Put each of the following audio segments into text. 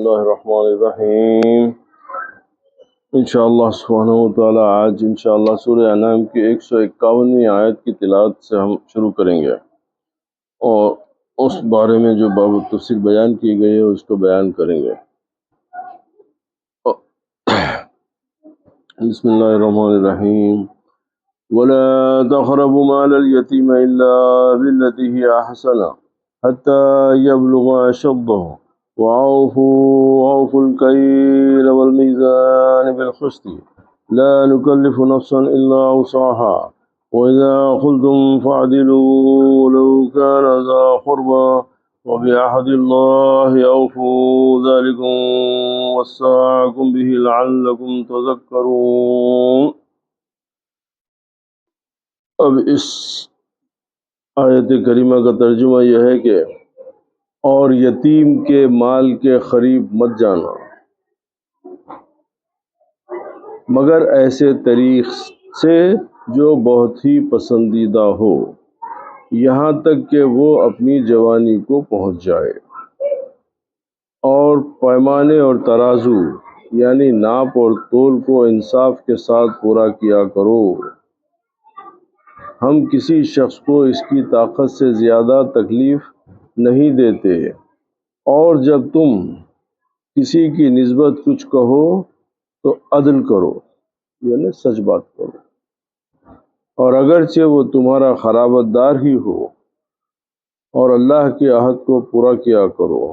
اللہ الرحمن الرحیم۔ انشاءاللہ سبحانہ وتعالی آج انشاءاللہ سورہ انعام کی 151ویں آیت کی تلاوت سے ہم شروع کریں گے اور اس بارے میں جو باب التفسیر بیان کی گئی ہے اس کو بیان کریں گے۔ بسم اللہ الرحمن الرحیم۔ وَلَا تَقْرَبُوا مَالَ الْيَتِيمِ إِلَّا بِالَّتِي هِيَ أَحْسَنُ حَتَّى يَبْلُغَ أَشُدَّهُ وَأَوْفُوا الْكَيْلَ وَالْمِيزَانَ بِالْقِسْطِ لَا نُكَلِّفُ نَفْسًا إِلَّا وُسْعَهَا وَإِذَا قُلْتُمْ فَاعْدِلُوا وَلَوْ كَانَ ذَا قُرْبَى وَبِعَهْدِ اللَّهِ أَوْفُوا ذَلِكُمْ وَصَّاكُمْ بِهِ لَعَلَّكُمْ تَذَكَّرُونَ۔ اب اس آیت کریمہ کا ترجمہ یہ ہے کہ اور یتیم کے مال کے قریب مت جانا مگر ایسے طریق سے جو بہت ہی پسندیدہ ہو یہاں تک کہ وہ اپنی جوانی کو پہنچ جائے، اور پیمانے اور ترازو یعنی ناپ اور تول کو انصاف کے ساتھ پورا کیا کرو۔ ہم کسی شخص کو اس کی طاقت سے زیادہ تکلیف نہیں دیتے، اور جب تم کسی کی نسبت کچھ کہو تو عدل کرو یعنی سچ بات کرو، اور اگرچہ وہ تمہارا قرابت دار ہی ہو، اور اللہ کے عہد کو پورا کیا کرو۔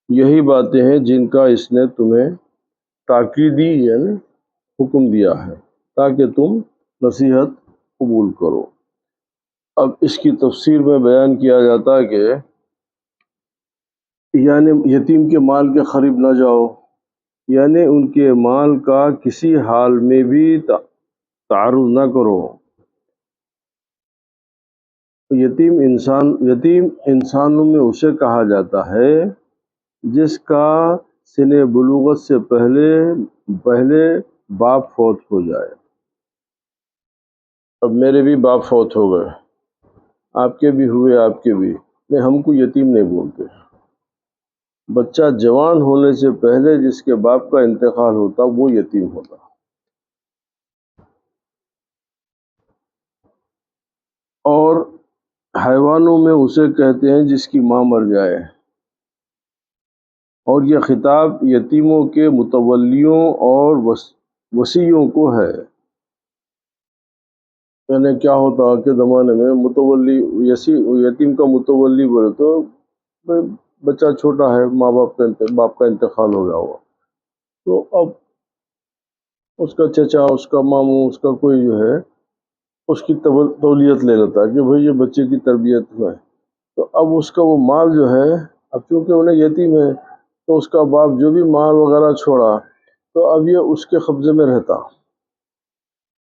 یہی باتیں ہیں جن کا اس نے تمہیں تاکیدی یعنی حکم دیا ہے تاکہ تم نصیحت قبول کرو۔ اب اس کی تفسیر میں بیان کیا جاتا ہے کہ یعنی یتیم کے مال کے قریب نہ جاؤ، یعنی ان کے مال کا کسی حال میں بھی تعرض نہ کرو۔ یتیم انسانوں میں اسے کہا جاتا ہے جس کا سن بلوغت سے پہلے باپ فوت ہو جائے۔ اب میرے بھی باپ فوت ہو گئے، آپ کے بھی ہوئے، آپ کے بھی، ہم کو یتیم نہیں بولتے۔ بچہ جوان ہونے سے پہلے جس کے باپ کا انتقال ہوتا وہ یتیم ہوتا۔ اور حیوانوں میں اسے کہتے ہیں جس کی ماں مر جائے، اور یہ خطاب یتیموں کے متولیوں اور وصیوں کو ہے۔ یعنی کیا ہوتا کہ زمانے میں متولی یتیم کا متولی بولے تو بچہ چھوٹا ہے، ماں باپ کا انتقال ہو گیا ہوا، تو اب اس کا چچا، اس کا ماموں، اس کا کوئی جو ہے اس کی تولیت لے لیتا ہے کہ بھئی یہ بچے کی تربیت ہے۔ تو اب اس کا وہ مال جو ہے، اب چونکہ انہیں یتیم ہے تو اس کا باپ جو بھی مال وغیرہ چھوڑا تو اب یہ اس کے قبضے میں رہتا۔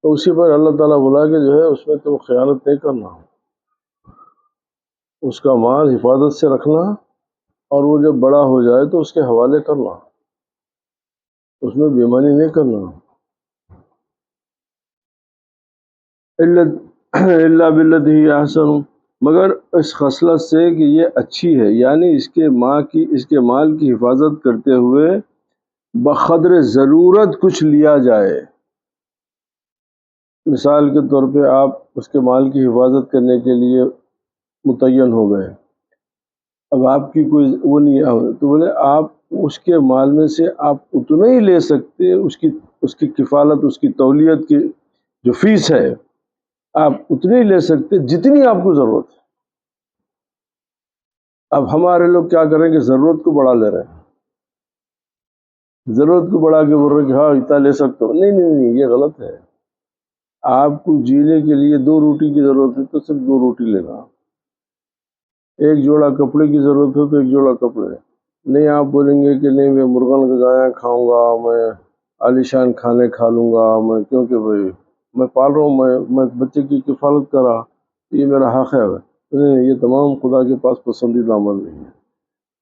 تو اسی پر اللہ تعالیٰ بولا کہ جو ہے اس میں تم خیانت نہیں کرنا، اس کا مال حفاظت سے رکھنا، اور وہ جب بڑا ہو جائے تو اس کے حوالے کرنا، اس میں بےمانی نہیں کرنا۔ اللہ باللتی ہی احسن، مگر اس خصلت سے کہ یہ اچھی ہے، یعنی اس کے مال کی حفاظت کرتے ہوئے بقدر ضرورت کچھ لیا جائے۔ مثال کے طور پہ آپ اس کے مال کی حفاظت کرنے کے لیے متعین ہو گئے، اب آپ کی کوئی وہ نہیں ہے تو بولے آپ اس کے مال میں سے آپ اتنا ہی لے سکتے، اس کی کفالت، اس کی تولیت کی جو فیس ہے آپ اتنی لے سکتے جتنی آپ کو ضرورت ہے۔ اب ہمارے لوگ کیا کریں کہ ضرورت کو بڑھا لے رہے ہیں، ضرورت کو بڑھا کے بول رہے ہیں کہ ہاں اتنا لے سکتے ہو۔ نہیں، یہ غلط ہے۔ آپ کو جینے کے لیے 2 روٹی کی ضرورت ہے تو صرف 2 روٹی لینا، 1 جوڑا کپڑے کی ضرورت ہے تو 1 جوڑا کپڑے نہیں۔ آپ بولیں گے کہ نہیں میں مرغن غذائیں کھاؤں گا، میں عالیشان کھانے کھا لوں گا، میں کیونکہ بھائی میں پال رہا ہوں، میں بچے کی کفالت کرا، یہ میرا حق ہے۔ نہیں، یہ تمام خدا کے پاس پسندیدہ عمل نہیں ہے۔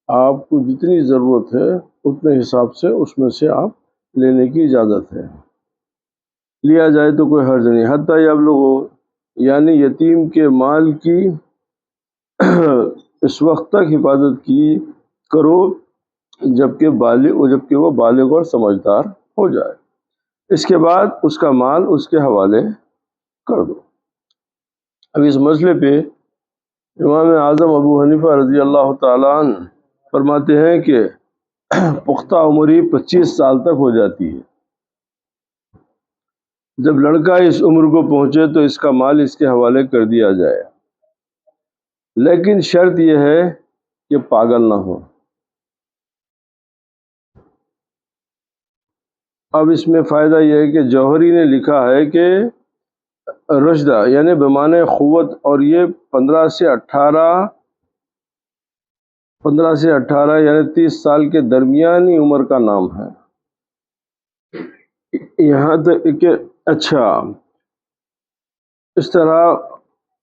آپ کو جتنی ضرورت ہے اتنے حساب سے اس میں سے آپ لینے کی اجازت ہے، لیا جائے تو کوئی حرج نہیں۔ حتیٰ یبلغ، یعنی یتیم کے مال کی اس وقت تک حفاظت کرو جبکہ وہ بالغ اور سمجھدار ہو جائے۔ اس کے بعد اس کا مال اس کے حوالے کر دو۔ اب اس مسئلے پہ امام اعظم ابو حنیفہ رضی اللہ تعالیٰ عنہ فرماتے ہیں کہ پختہ عمری 25 سال تک ہو جاتی ہے۔ جب لڑکا اس عمر کو پہنچے تو اس کا مال اس کے حوالے کر دیا جائے، لیکن شرط یہ ہے کہ پاگل نہ ہو۔ اب اس میں فائدہ یہ ہے کہ جوہری نے لکھا ہے کہ رشدہ یعنی بمعنی قوت، اور یہ 15 سے 18 یعنی 30 سال کے درمیانی عمر کا نام ہے۔ یہاں تک کہ اچھا اس طرح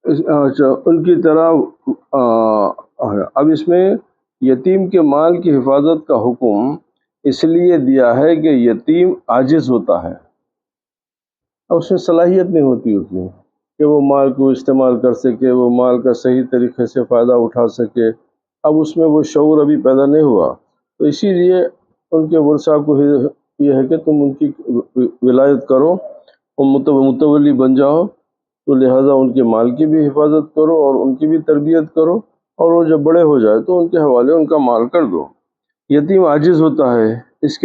ان کی طرح اب اس میں یتیم کے مال کی حفاظت کا حکم اس لیے دیا ہے کہ یتیم عاجز ہوتا ہے، اور اس میں صلاحیت نہیں ہوتی اتنی کہ وہ مال کو استعمال کر سکے، وہ مال کا صحیح طریقے سے فائدہ اٹھا سکے۔ اب اس میں وہ شعور ابھی پیدا نہیں ہوا، تو اسی لیے ان کے ورثاء کو یہ ہے کہ تم ان کی ولایت کرو اور متولی بن جاؤ، تو لہٰذا ان کے مال کی بھی حفاظت کرو اور ان کی بھی تربیت کرو، اور وہ جب بڑے ہو جائے تو ان کے حوالے ان کا مال کر دو۔ یتیم عاجز ہوتا ہے، اس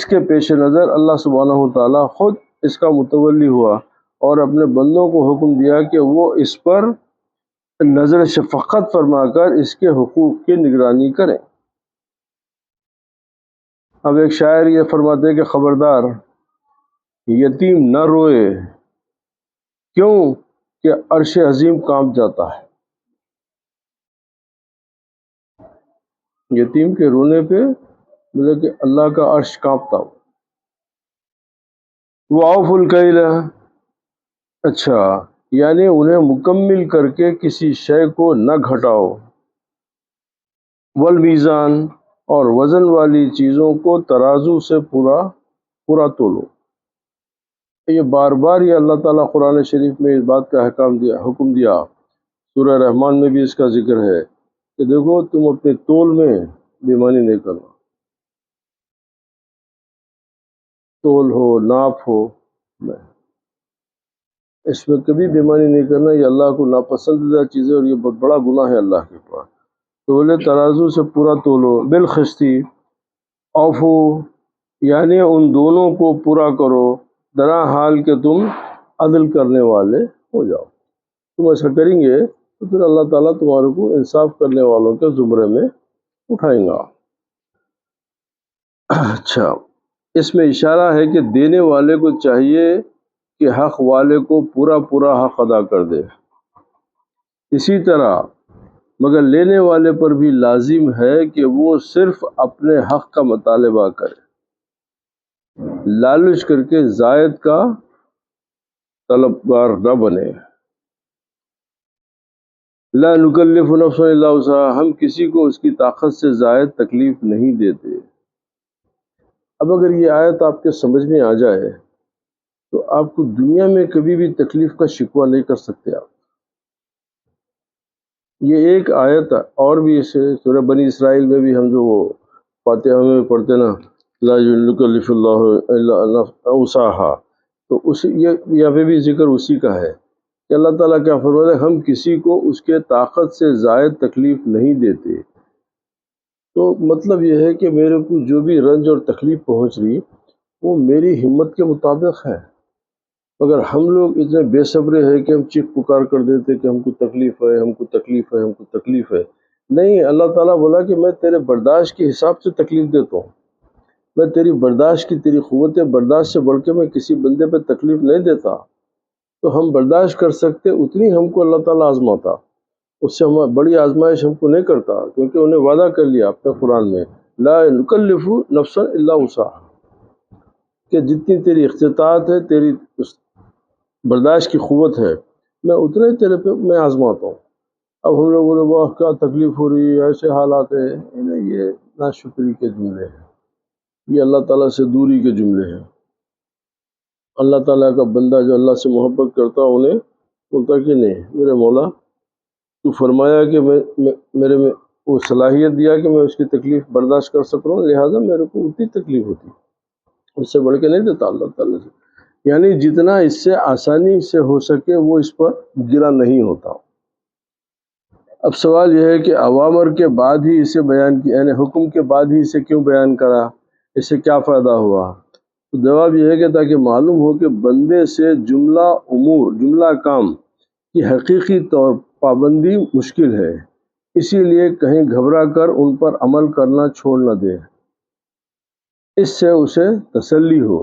کے پیش نظر اللہ سبحانہ وتعالیٰ خود اس کا متولی ہوا اور اپنے بندوں کو حکم دیا کہ وہ اس پر نظر شفقت فرما کر اس کے حقوق کی نگرانی کریں۔ اب ایک شاعر یہ فرماتے کہ خبردار یتیم نہ روئے، کیوں کہ عرش عظیم کانپ جاتا ہے۔ یتیم کے رونے پہ مطلب کہ اللہ کا عرش کانپتا ہو۔ وَأَوْفُوا الْكَيْلَ، اچھا یعنی انہیں مکمل کر کے کسی شے کو نہ گھٹاؤ، والمیزان، اور وزن والی چیزوں کو ترازو سے پورا تولو۔ یہ بار بار یہ اللہ تعالیٰ قرآن شریف میں اس بات کا حکم دیا، سورہ رحمان میں بھی اس کا ذکر ہے کہ دیکھو تم اپنے تول میں بےمانی نہیں کرنا، تول ہو ناپ ہو، اس میں کبھی بےمانی نہیں کرنا، یہ اللہ کو ناپسندیدہ چیز ہے اور یہ بہت بڑا گناہ ہے اللہ کے پاس۔ تو بولے ترازو سے پورا تولو، بالقسطی، اوفو یعنی ان دونوں کو پورا کرو، درا حال کہ تم عدل کرنے والے ہو جاؤ۔ تم ایسا کریں گے تو پھر اللہ تعالیٰ تمہارے کو انصاف کرنے والوں کے زمرے میں اٹھائیں گا۔ اچھا اس میں اشارہ ہے کہ دینے والے کو چاہیے کہ حق والے کو پورا حق ادا کر دے، اسی طرح مگر لینے والے پر بھی لازم ہے کہ وہ صرف اپنے حق کا مطالبہ کرے، لالچ کر کے زائد کا طلبگار نہ بنے۔ لا نکلف نفسا الا وسعها، ہم کسی کو اس کی طاقت سے زائد تکلیف نہیں دیتے۔ اب اگر یہ آیت آپ کے سمجھ میں آ جائے تو آپ کو دنیا میں کبھی بھی تکلیف کا شکوہ نہیں کر سکتے آپ۔ یہ ایک آیت اور بھی اسے سورہ بنی اسرائیل میں بھی ہم جو وہ فاتحہ میں پڑھتے نا لا یکلف اللہ الا وسعها، تو یہاں پہ بھی ذکر اسی کا ہے کہ اللہ تعالیٰ کیا فرماتا ہے، ہم کسی کو اس کے طاقت سے زائد تکلیف نہیں دیتے۔ تو مطلب یہ ہے کہ میرے کو جو بھی رنج اور تکلیف پہنچ رہی وہ میری ہمت کے مطابق ہے، مگر ہم لوگ اتنے بے صبرے ہیں کہ ہم چیخ پکار کر دیتے کہ ہم کو تکلیف ہے، ہم کو تکلیف ہے، ہم کو تکلیف ہے۔ نہیں، اللہ تعالیٰ بولا کہ میں تیرے برداشت کے حساب سے تکلیف دیتا ہوں، میں تیری برداشت کی، تیری قوت برداشت سے بڑھ کے میں کسی بندے پہ تکلیف نہیں دیتا۔ تو ہم برداشت کر سکتے اتنی ہم کو اللہ تعالیٰ آزماتا، اس سے ہمیں بڑی آزمائش ہم کو نہیں کرتا، کیونکہ انہیں وعدہ کر لیا اپنے قرآن میں لا نکلف نفسا الا وسعها، کہ جتنی تیری استطاعت ہے، تیری برداشت کی قوت ہے، میں اتنے تیرے پہ میں آزماتا ہوں۔ اب ہم لوگوں نے واہ کیا تکلیف ہو رہی ہے، ایسے حالات ہیں، یہ ناشکری کے جملے ہیں، یہ اللہ تعالیٰ سے دوری کے جملے ہیں۔ اللہ تعالیٰ کا بندہ جو اللہ سے محبت کرتا انہیں بولتا کہ نہیں میرے مولا تو فرمایا کہ میرے میں وہ صلاحیت دیا کہ میں اس کی تکلیف برداشت کر سک رہا ہوں، لہٰذا میرے کو اتنی تکلیف ہوتی، اس سے بڑھ کے نہیں دیتا اللہ تعالیٰ سے. یعنی جتنا اس سے آسانی سے ہو سکے وہ اس پر گرا نہیں ہوتا. اب سوال یہ ہے کہ اوامر کے بعد ہی اسے بیان کیا، یعنی حکم کے بعد ہی اسے کیوں بیان کرا، اس سے کیا فائدہ ہوا؟ تو جواب یہ ہے کہ تاکہ معلوم ہو کہ بندے سے جملہ امور، جملہ کام کی حقیقی طور پابندی مشکل ہے، اسی لیے کہیں گھبرا کر ان پر عمل کرنا چھوڑ نہ دے، اس سے اسے تسلی ہو.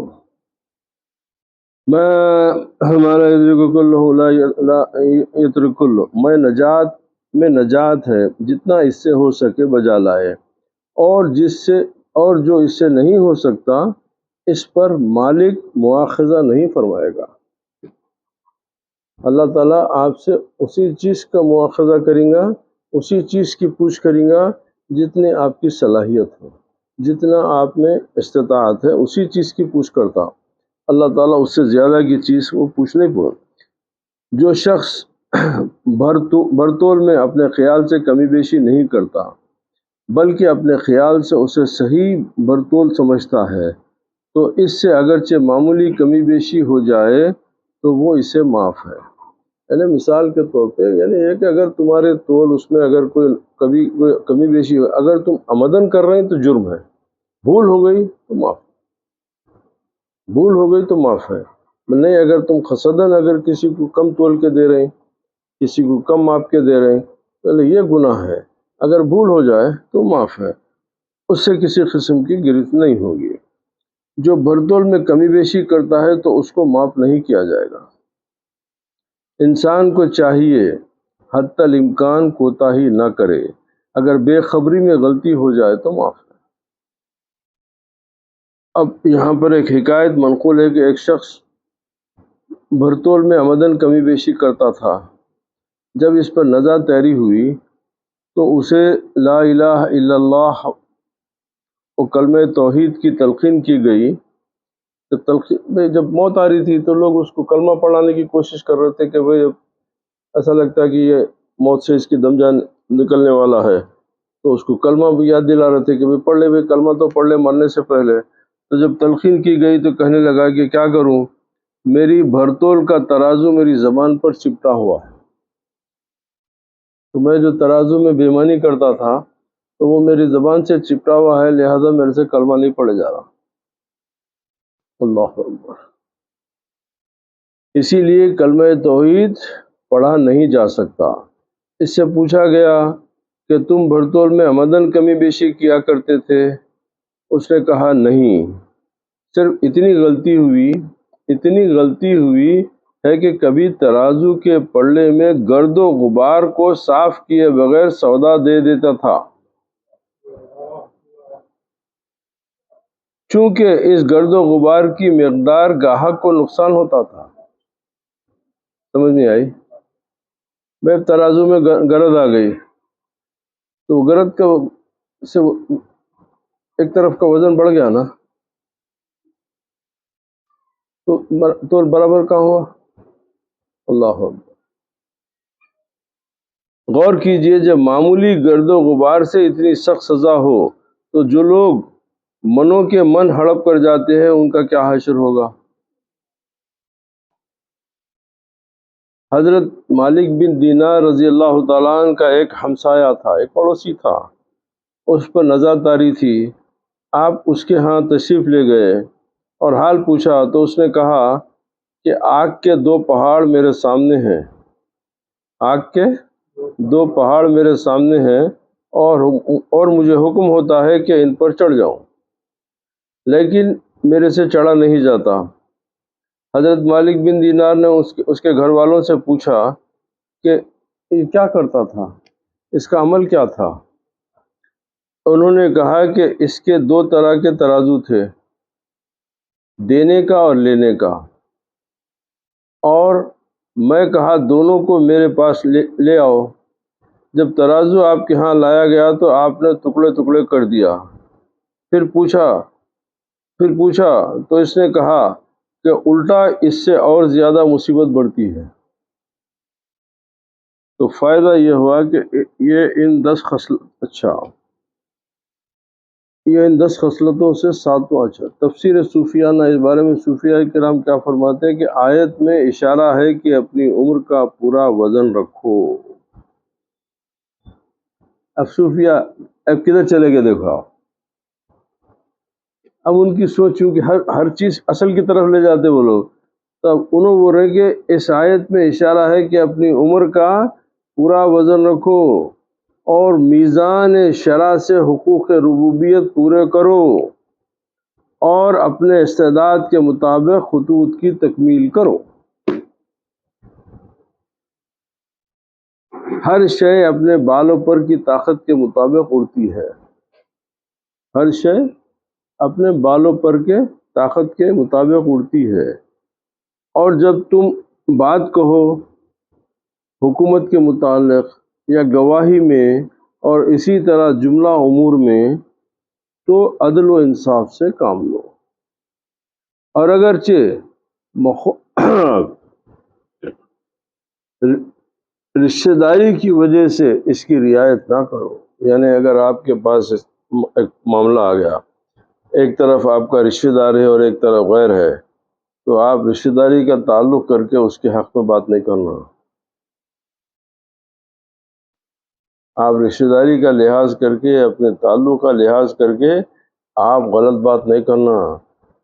میں ہمارا میں نجات ہے، جتنا اس سے ہو سکے بجا لائے، اور جو اس سے نہیں ہو سکتا اس پر مالک مواخذہ نہیں فرمائے گا. اللہ تعالیٰ آپ سے اسی چیز کا مواخذہ کریں گا، اسی چیز کی پوچھ کریں گا جتنے آپ کی صلاحیت ہو، جتنا آپ میں استطاعت ہے اسی چیز کی پوچھ کرتا. اللہ تعالیٰ اس سے زیادہ کی چیز وہ پوچھ نہیں پڑ. جو شخص برتول میں اپنے خیال سے کمی بیشی نہیں کرتا بلکہ اپنے خیال سے اسے صحیح برتول سمجھتا ہے، تو اس سے اگرچہ معمولی کمی بیشی ہو جائے تو وہ اسے معاف ہے. یعنی مثال کے طور پہ یعنی یہ کہ اگر تمہارے تول اس میں اگر کوئی کمی بیشی ہو، اگر تم عمدن کر رہے ہیں تو جرم ہے، بھول ہو گئی تو معاف، بھول ہو گئی تو معاف ہے. نہیں اگر تم قصدن اگر کسی کو کم تول کے دے رہے ہیں، کسی کو کم ماپ کے دے رہے ہیں، تو یہ گناہ ہے. اگر بھول ہو جائے تو معاف ہے، اس سے کسی قسم کی گرفت نہیں ہوگی. جو برتول میں کمی بیشی کرتا ہے تو اس کو معاف نہیں کیا جائے گا. انسان کو چاہیے حتی الامکان کوتاہی نہ کرے، اگر بے خبری میں غلطی ہو جائے تو معاف ہے. اب یہاں پر ایک حکایت منقول ہے کہ ایک شخص برتول میں عمدن کمی بیشی کرتا تھا. جب اس پر نظر طاری ہوئی تو اسے لا الہ الا اللہ و کلمہ توحید کی تلقین کی گئی. تلقین میں جب موت آ رہی تھی تو لوگ اس کو کلمہ پڑھانے کی کوشش کر رہے تھے کہ بھئی ایسا لگتا ہے کہ یہ موت سے اس کی دم جان نکلنے والا ہے، تو اس کو کلمہ بھی یاد دلا رہے تھے کہ بھئی پڑھ لے، بھئی کلمہ تو پڑھ لے مرنے سے پہلے. تو جب تلقین کی گئی تو کہنے لگا کہ کیا کروں، میری بھرتول کا ترازو میری زبان پر چپٹا ہوا ہے. تو میں جو ترازو میں بے ایمانی کرتا تھا تو وہ میری زبان سے چپٹا ہوا ہے، لہذا میرے سے کلمہ نہیں پڑھے جا رہا. اللہ اکبر. اسی لیے کلمہ توحید پڑھا نہیں جا سکتا. اس سے پوچھا گیا کہ تم بھرتول میں عمدن کمی بیشی کیا کرتے تھے؟ اس نے کہا نہیں، صرف اتنی غلطی ہوئی ہے کہ کبھی ترازو کے پلڑے میں گرد و غبار کو صاف کیے بغیر سودا دے دیتا تھا، چونکہ اس گرد و غبار کی مقدار گاہک کو نقصان ہوتا تھا. سمجھ میں آئی؟ میں ترازو میں گرد آ گئی تو گرد کا سے ایک طرف کا وزن بڑھ گیا نا، تو برابر کہاں ہوا؟ اللہ اکبر. غور کیجئے، جب معمولی گرد و غبار سے اتنی سخت سزا ہو تو جو لوگ منوں کے من ہڑپ کر جاتے ہیں ان کا کیا حشر ہوگا؟ حضرت مالک بن دینار رضی اللہ تعالیٰ عنہ کا ایک ہمسایہ تھا، ایک پڑوسی تھا. اس پر نظر طاری تھی. آپ اس کے ہاں تشریف لے گئے اور حال پوچھا تو اس نے کہا کہ آگ کے 2 پہاڑ میرے سامنے ہیں، آگ کے 2 پہاڑ میرے سامنے ہیں اور مجھے حکم ہوتا ہے کہ ان پر چڑھ جاؤں، لیکن میرے سے چڑھا نہیں جاتا. حضرت مالک بن دینار نے اس کے گھر والوں سے پوچھا کہ یہ کیا کرتا تھا، اس کا عمل کیا تھا؟ انہوں نے کہا کہ اس کے 2 طرح کے ترازو تھے، دینے کا اور لینے کا. اور میں کہا دونوں کو میرے پاس لے آؤ. جب ترازو آپ کے ہاں لایا گیا تو آپ نے ٹکڑے ٹکڑے کر دیا. پھر پوچھا تو اس نے کہا کہ الٹا اس سے اور زیادہ مصیبت بڑھتی ہے. تو فائدہ یہ ہوا کہ یہ ان 10 خصلتوں سے ساتواں اچھا تفسیر صوفیانہ اس بارے میں صوفیاء کرام کیا فرماتے ہیں کہ آیت میں اشارہ ہے کہ اپنی عمر کا پورا وزن رکھو. اب صوفیاء اب کدھر چلے گئے دیکھو، اب ان کی سوچ چونکہ ہر چیز اصل کی طرف لے جاتے وہ لوگ، تب انہوں بول رہے کہ اس آیت میں اشارہ ہے کہ اپنی عمر کا پورا وزن رکھو اور میزان شرع سے حقوق ربوبیت پورے کرو اور اپنے استعداد کے مطابق خطوط کی تکمیل کرو. ہر شے اپنے بالوں پر کی طاقت کے مطابق اڑتی ہے، ہر شے اپنے بالوں پر کے طاقت کے مطابق اڑتی ہے، اور جب تم بات کہو حکومت کے متعلق یا گواہی میں اور اسی طرح جملہ امور میں تو عدل و انصاف سے کام لو، اور اگرچہ رشتہ داری کی وجہ سے اس کی رعایت نہ کرو. یعنی اگر آپ کے پاس ایک معاملہ آ گیا، ایک طرف آپ کا رشتہ دار ہے اور ایک طرف غیر ہے، تو آپ رشتہ داری کا تعلق کر کے اس کے حق میں بات نہیں کرنا. آپ رشتہ داری کا لحاظ کر کے، اپنے تعلق کا لحاظ کر کے آپ غلط بات نہیں کرنا.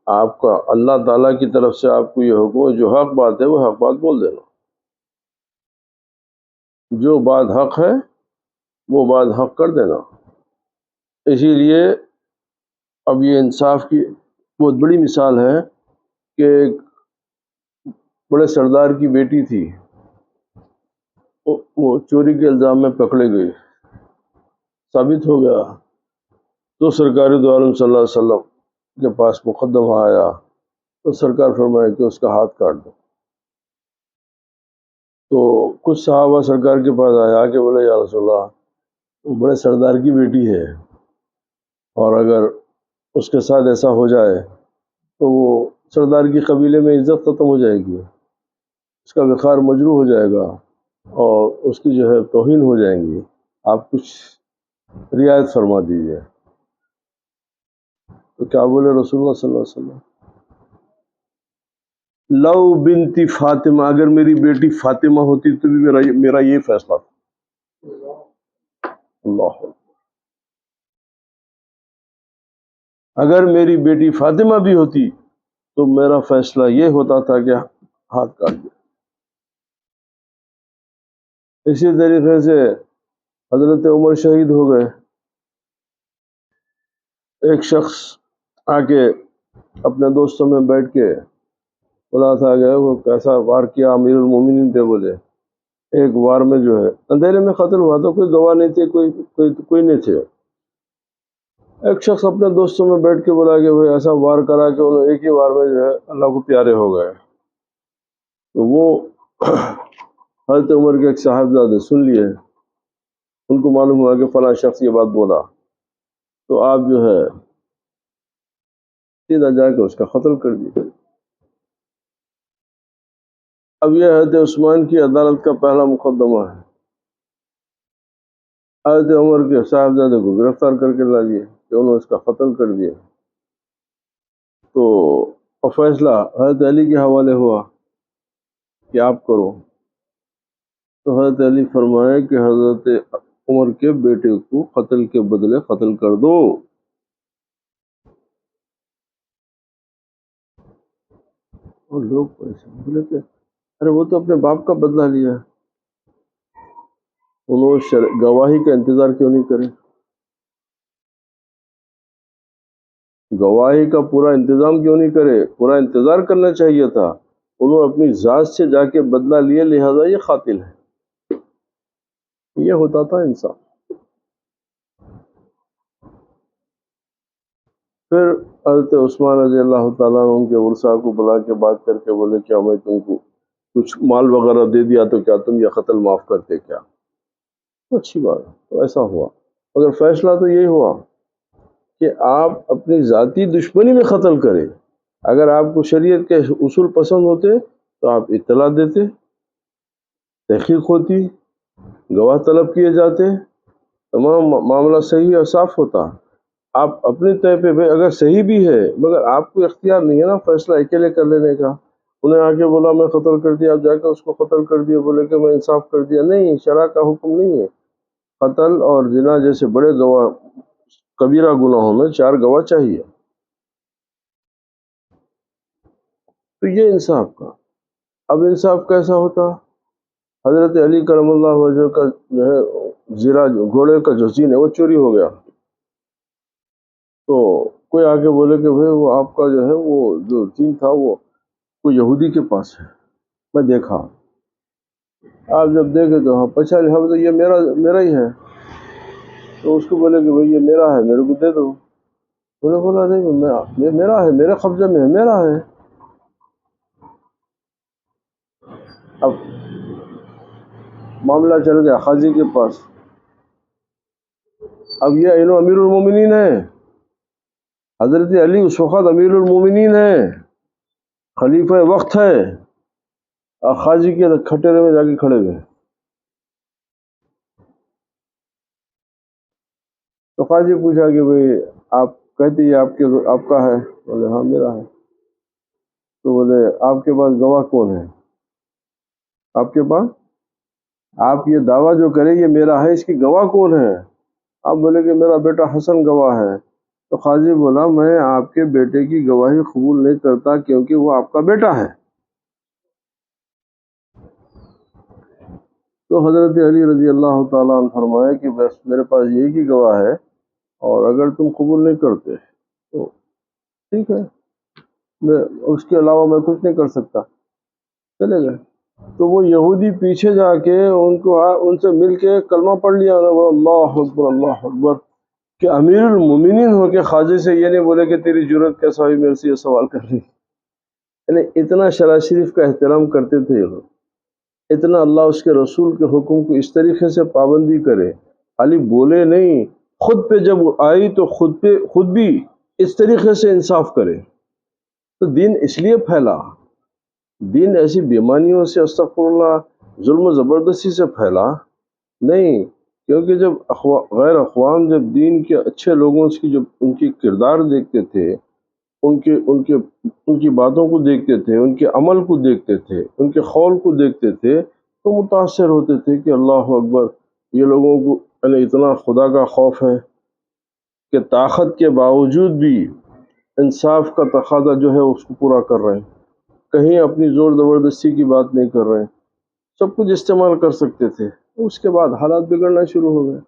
آپ کا اللہ تعالیٰ کی طرف سے آپ کو یہ حکم، جو حق بات ہے وہ حق بات بول دینا، جو بات حق ہے وہ بات حق کر دینا. اسی لیے اب یہ انصاف کی بہت بڑی مثال ہے کہ ایک بڑے سردار کی بیٹی تھی، وہ چوری کے الزام میں پکڑے گئی، ثابت ہو گیا تو سرکار دو عالم صلی اللہ علیہ وسلم کے پاس مقدمہ آیا تو سرکار فرمایا کہ اس کا ہاتھ کاٹ دو. تو کچھ صحابہ سرکار کے پاس آیا کہ بولے یا رسول اللہ، وہ بڑے سردار کی بیٹی ہے، اور اگر اس کے ساتھ ایسا ہو جائے تو وہ سردار کی قبیلے میں عزت ختم ہو جائے گی، اس کا وقار مجروح ہو جائے گا اور اس کی جو ہے توہین ہو جائیں گی، آپ کچھ رعایت فرما دیجیے. تو کیا بولے رسول اللہ صلی اللہ علیہ وسلم، لو بنتی فاطمہ، اگر میری بیٹی فاطمہ ہوتی تو بھی میرا یہ فیصلہ تھا. اللہ، اگر میری بیٹی فاطمہ بھی ہوتی تو میرا فیصلہ یہ ہوتا تھا کہ ہاتھ کاٹ دو. اسی طریقے سے حضرت عمر شہید ہو گئے. ایک شخص آ کے اپنے دوستوں میں بیٹھ کے بولا تھا کہ وہ کیسا وار کیا، امیر المومنین تھے، بولے ایک وار میں جو ہے اندھیرے میں قتل ہوا تھا، کوئی گواہ نہیں تھے، کوئی نہیں تھے. ایک شخص اپنے دوستوں میں بیٹھ کے بولا کہ وہ ایسا وار کرا کہ انہوں ایک ہی وار میں جو ہے اللہ کو پیارے ہو گئے. تو وہ حضرت عمر کے ایک صاحبزادے سن لیے، ان کو معلوم ہوا کہ فلاں شخص یہ بات بولا، تو آپ جو ہے سیدھا جا کے اس کا قتل کر دیے. اب یہ حضرت عثمان کی عدالت کا پہلا مقدمہ ہے. حضرت عمر کے صاحبزادے کو گرفتار کر کے لا لیے کہ انہوں نے اس کا قتل کر دیا. تو فیصلہ حضرت علی کے حوالے ہوا کہ آپ کرو. تو حضرت علی فرمائے کہ حضرت عمر کے بیٹے کو قتل کے بدلے قتل کر دو. اور لوگ پریشان بولے کہ ارے وہ تو اپنے باپ کا بدلہ لیا، انہوں گواہی کا انتظار کیوں نہیں کرے؟ گواہی کا پورا انتظام کیوں نہیں کرے؟ پورا انتظار کرنا چاہیے تھا. انہوں اپنی ذات سے جا کے بدلہ لیے، لہذا یہ قاتل ہے. یہ ہوتا تھا انصاف. پھر حضرت عثمان رضی اللہ تعالیٰ عنہ کے ورثاء کو بلا کے بات کر کے بولے کیا میں تم کو کچھ مال وغیرہ دے دیا تو کیا تم یہ قتل معاف کرتے؟ کیا اچھی بات ہے. تو ایسا ہوا، مگر فیصلہ تو یہی ہوا کہ آپ اپنی ذاتی دشمنی میں قتل کریں. اگر آپ کو شریعت کے اصول پسند ہوتے تو آپ اطلاع دیتے، تحقیق ہوتی، گواہ طلب کیے جاتے، تمام معاملہ صحیح اور صاف ہوتا۔ آپ اپنے طے پہ بھائی اگر صحیح بھی ہے مگر آپ کو اختیار نہیں ہے نا فیصلہ اکیلے کر لینے کا۔ انہیں آ کے بولا میں قتل کر دیا، آپ جا کے اس کو قتل کر دیا، بولے کہ میں انصاف کر دیا، نہیں، شرع کا حکم نہیں ہے۔ قتل اور زنا جیسے بڑے گواہ کبیرہ گناہوں میں 4 گواہ چاہیے، تو یہ انصاف کا۔ اب انصاف کیسا ہوتا؟ حضرت علی کرم اللہ وجہ کا جو ہے زیرہ گھوڑے کا جو زین ہے وہ چوری ہو گیا، تو کوئی آگے بولے کہ بھئی وہ آپ کا جو ہے وہ جو زین تھا وہ کوئی یہودی کے پاس ہے، میں دیکھا۔ آپ جب دیکھے تو ہاں پہچان، ہم تو یہ میرا ہی ہے، تو اس کو بولے کہ بھئی یہ میرا ہے، میرے کو دے دو۔ انہوں نے بولا نہیں، یہ میرا ہے، میرے قبضے میں ہے، میرا ہے۔ اب معاملہ چل گیا قاضی کے پاس۔ اب یہ انہوں امیر المومنین ہے، حضرت علی اس وقت امیر المومنین ہے، خلیفہ وقت ہے، اور قاضی کے کھٹیرے میں جا کے کھڑے ہوئے۔ تو قاضی پوچھا کہ بھئی آپ کہتے یہ آپ کا ہے؟ بولے ہاں میرا ہے۔ تو بولے آپ کے پاس گواہ کون ہے؟ آپ کے پاس، آپ یہ دعویٰ جو کرے یہ میرا ہے، اس کی گواہ کون ہے؟ آپ بولے کہ میرا بیٹا حسن گواہ ہے۔ تو قاضی بولا میں آپ کے بیٹے کی گواہی قبول نہیں کرتا کیونکہ وہ آپ کا بیٹا ہے۔ تو حضرت علی رضی اللہ تعالیٰ عنہ فرمایا کہ بس میرے پاس یہی کی گواہ ہے، اور اگر تم قبول نہیں کرتے تو ٹھیک ہے، میں اس کے علاوہ میں کچھ نہیں کر سکتا، چلے گئے۔ تو وہ یہودی پیچھے جا کے ان سے مل کے کلمہ پڑھ لیا، اللہ اکبر اللہ اکبر، کہ امیر المومنین ہو کے قاضی سے یہ نہیں بولے کہ تیری جرت کیسا ہوئی میرے سے یہ سوال کرنے، یعنی اتنا شرع شریف کا احترام کرتے تھے یہ لوگ، اتنا اللہ اس کے رسول کے حکم کو اس طریقے سے پابندی کرے۔ علی بولے نہیں، خود پہ جب آئی تو خود بھی اس طریقے سے انصاف کرے، تو دین اس لیے پھیلا۔ دین ایسی بیمانیوں سے استغفر اللہ ظلم و زبردستی سے پھیلا نہیں، کیونکہ جب غیر اقوام جب دین کے اچھے لوگوں کی جب ان کی کردار دیکھتے تھے، ان کی باتوں کو دیکھتے تھے، ان کے عمل کو دیکھتے تھے، ان کے قول کو دیکھتے تھے، تو متاثر ہوتے تھے کہ اللہ اکبر، یہ لوگوں کو یعنی اتنا خدا کا خوف ہے کہ طاقت کے باوجود بھی انصاف کا تقاضا جو ہے اس کو پورا کر رہے ہیں، کہیں اپنی زور زبردستی کی بات نہیں کر رہے ہیں، سب کچھ استعمال کر سکتے تھے۔ اس کے بعد حالات بگڑنا شروع ہو گئے۔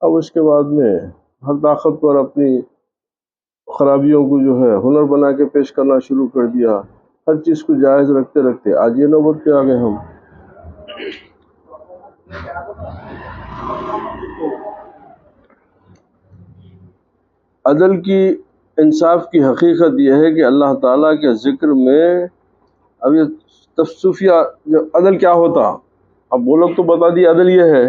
اب اس کے بعد میں ہر طاقت پر اپنی خرابیوں کو جو ہے ہنر بنا کے پیش کرنا شروع کر دیا، ہر چیز کو جائز رکھتے رکھتے آج یہ نوبت پہ آ گئے ہم۔ عدل کی، انصاف کی حقیقت یہ ہے کہ اللہ تعالیٰ کے ذکر میں، اب یہ صوفیہ جو عدل کیا ہوتا، اب وہ لوگ تو بتا دی عدل یہ ہے،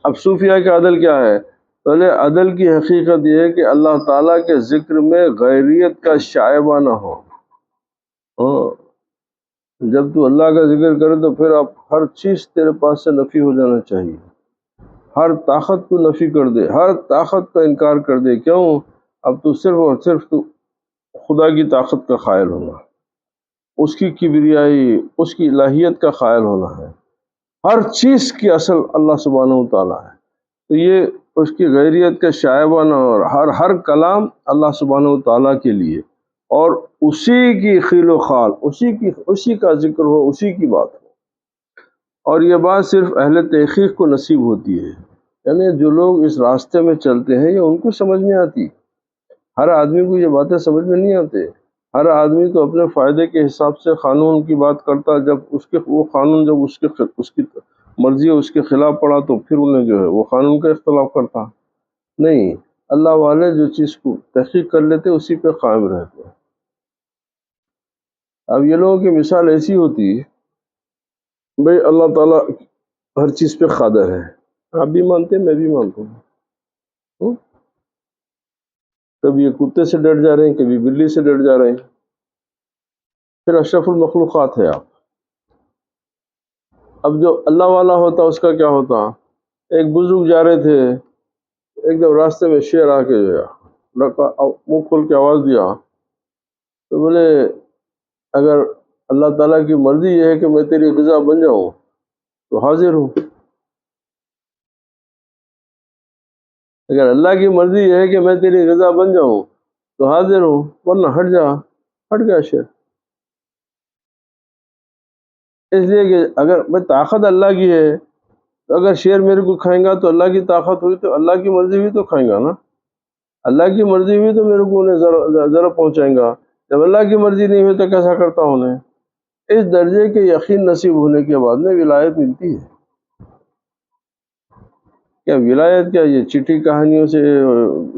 اب صوفیہ کا عدل کیا ہے؟ پہلے عدل کی حقیقت یہ ہے کہ اللہ تعالیٰ کے ذکر میں غیریت کا شائبہ نہ ہو۔ جب تو اللہ کا ذکر کرے تو پھر اب ہر چیز تیرے پاس سے نفی ہو جانا چاہیے، ہر طاقت کو نفی کر دے، ہر طاقت کا انکار کر دے۔ کیوں؟ اب تو صرف اور صرف تو خدا کی طاقت کا قائل ہونا، اس کی کبریائی، اس کی الہیت کا قائل ہونا ہے، ہر چیز کی اصل اللہ سبحانہ و تعالیٰ ہے، تو یہ اس کی غیریت کا شائبہ نہ ہو، اور ہر کلام اللہ سبحانہ و تعالیٰ کے لیے، اور اسی کی خیل و خال، اسی کا ذکر ہو، اسی کی بات ہو۔ اور یہ بات صرف اہل تحقیق کو نصیب ہوتی ہے، یعنی جو لوگ اس راستے میں چلتے ہیں یہ ان کو سمجھ میں آتی، ہر آدمی کو یہ باتیں سمجھ میں نہیں آتے۔ ہر آدمی تو اپنے فائدے کے حساب سے قانون کی بات کرتا، جب وہ قانون جب اس کی مرضی اس کے خلاف پڑا تو پھر انہیں جو ہے وہ قانون کا اختلاف کرتا۔ نہیں، اللہ والے جو چیز کو تحقیق کر لیتے اسی پہ قائم رہتے۔ اب یہ لوگوں کی مثال ایسی ہوتی، بھئی اللہ تعالیٰ ہر چیز پہ قادر ہے، آپ بھی مانتے ہیں میں بھی مانتا ہوں، کبھی یہ کتے سے ڈر جا رہے ہیں، کبھی بلی سے ڈر جا رہے ہیں، پھر اشرف المخلوقات ہے آپ۔ اب جو اللہ والا ہوتا اس کا کیا ہوتا؟ ایک بزرگ جا رہے تھے، ایک دم راستے میں شیر آ کے جو ہے منہ کھول کے آواز دیا، تو بولے اگر اللہ تعالیٰ کی مرضی یہ ہے کہ میں تیری غذا بن جاؤں تو حاضر ہوں، اگر اللہ کی مرضی یہ ہے کہ میں تیری غذا بن جاؤں تو حاضر ہوں، ورنہ ہٹ جا۔ ہٹ گیا شیر، اس لیے کہ اگر میں طاقت اللہ کی ہے تو اگر شیر میرے کو کھائیں گا تو اللہ کی طاقت ہوئی تو اللہ کی مرضی ہوئی تو کھائیں گا نا، اللہ کی مرضی ہوئی تو میرے کو انہیں ذرا پہنچائیں گا، جب اللہ کی مرضی نہیں ہوئی تو کیسا کرتا ہوں انہیں؟ اس درجے کے یقین نصیب ہونے کے بعد میں ولایت ملتی ہے۔ کیا ولایت کیا یہ چٹھی کہانیوں سے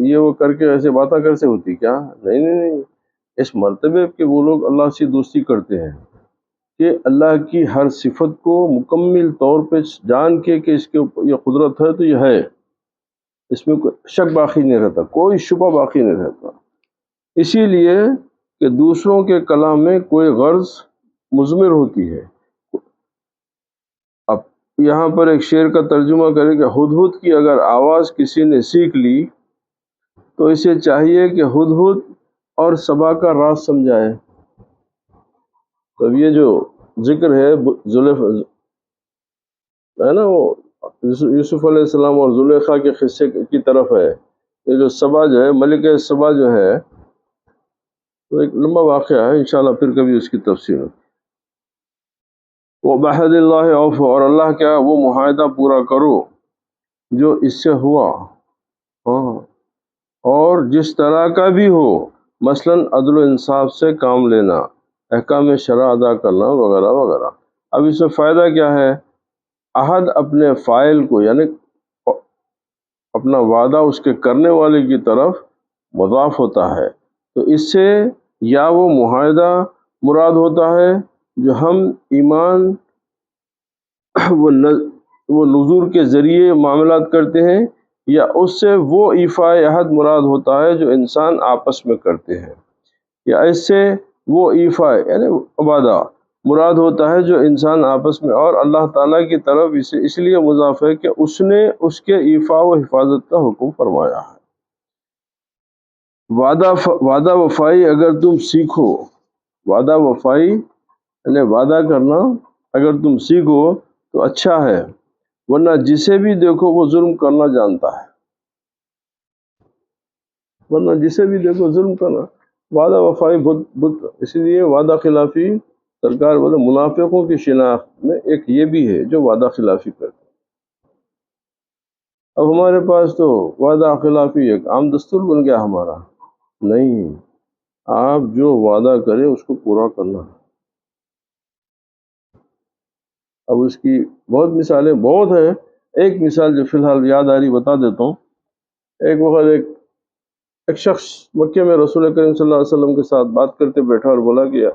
یہ وہ کر کے ایسے باتیں کر سے ہوتی کیا؟ نہیں نہیں نہیں، اس مرتبے کے وہ لوگ اللہ سے دوستی کرتے ہیں کہ اللہ کی ہر صفت کو مکمل طور پہ جان کے کہ اس کے اوپر یہ قدرت ہے تو یہ ہے، اس میں کوئی شک باقی نہیں رہتا، کوئی شبہ باقی نہیں رہتا۔ اسی لیے کہ دوسروں کے کلام میں کوئی غرض مضمر ہوتی ہے۔ اب یہاں پر ایک شعر کا ترجمہ کرے کہ ہدہد کی اگر آواز کسی نے سیکھ لی تو اسے چاہیے کہ ہدہد اور صبا کا راز سمجھائے۔ تب یہ جو ذکر ہے ہے نا، وہ یوسف علیہ السلام اور زلیخا کے قصے کی طرف ہے۔ یہ جو سبا جو ہے، ملک سبا جو ہے، تو ایک لمبا واقعہ ہے، انشاءاللہ پھر کبھی اس کی تفصیل ہو۔ وَبَعْدِ اللَّهِ عَوْفُ، اور اللہ کیا وہ معاہدہ پورا کرو جو اس سے ہوا، ہاں، اور جس طرح کا بھی ہو، مثلا عدل و انصاف سے کام لینا، احکام شرع ادا کرنا وغیرہ وغیرہ۔ اب اس میں فائدہ کیا ہے؟ عہد اپنے فاعل کو یعنی اپنا وعدہ اس کے کرنے والے کی طرف مضاف ہوتا ہے، تو اس سے یا وہ معاہدہ مراد ہوتا ہے جو ہم ایمان وہ نذور کے ذریعے معاملات کرتے ہیں، یا اس سے وہ ایفاء عہد مراد ہوتا ہے جو انسان آپس میں کرتے ہیں، یا اس سے وہ ایفاء یعنی وعدہ مراد ہوتا ہے جو انسان آپس میں اور اللہ تعالیٰ کی طرف اسے اس لیے مضاف ہے کہ اس نے اس کے ایفاء و حفاظت کا حکم فرمایا ہے۔ وعدہ وفائی اگر تم سیکھو، وعدہ وفائی یعنی وعدہ کرنا اگر تم سیکھو تو اچھا ہے، ورنہ جسے بھی دیکھو وہ ظلم کرنا جانتا ہے، ورنہ جسے بھی دیکھو ظلم کرنا۔ وعدہ وفائی بہت اس لیے وعدہ خلافی سرکار بولے منافقوں کی شناخت میں ایک یہ بھی ہے جو وعدہ خلافی کرتے ہیں۔ اب ہمارے پاس تو وعدہ خلافی ایک عام دستور بن گیا ہمارا، نہیں، آپ جو وعدہ کریں اس کو پورا کرنا ہے۔ اب اس کی بہت مثالیں بہت ہیں، ایک مثال جو فی الحال یاد آ رہی بتا دیتا ہوں۔ ایک وقت ایک شخص مکے میں رسول کریم صلی اللہ علیہ وسلم کے ساتھ بات کرتے بیٹھا اور بولا کہ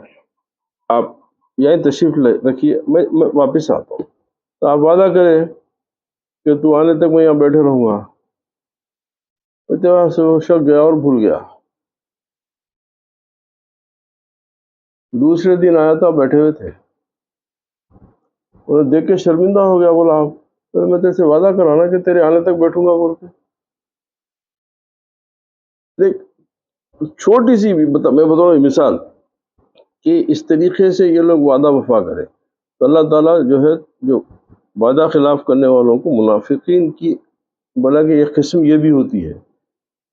آپ یہیں تشریف رکھیے، میں واپس آتا ہوں، تو آپ وعدہ کریں کہ تو آنے تک میں یہاں بیٹھے رہوں گا۔ اتنا سے وہ شخص گیا اور بھول گیا، دوسرے دن آیا تھا، بیٹھے ہوئے تھے، انہیں دیکھ کے شرمندہ ہو گیا، بولا میں تیرے سے وعدہ کرانا کہ تیرے آنے تک بیٹھوں گا بول کے۔ دیکھ چھوٹی سی بھی میں بتاؤں مثال کہ اس طریقے سے یہ لوگ وعدہ وفا کرے تو اللہ تعالیٰ جو ہے جو وعدہ خلاف کرنے والوں کو منافقین کی بلا کہ ایک قسم یہ بھی ہوتی ہے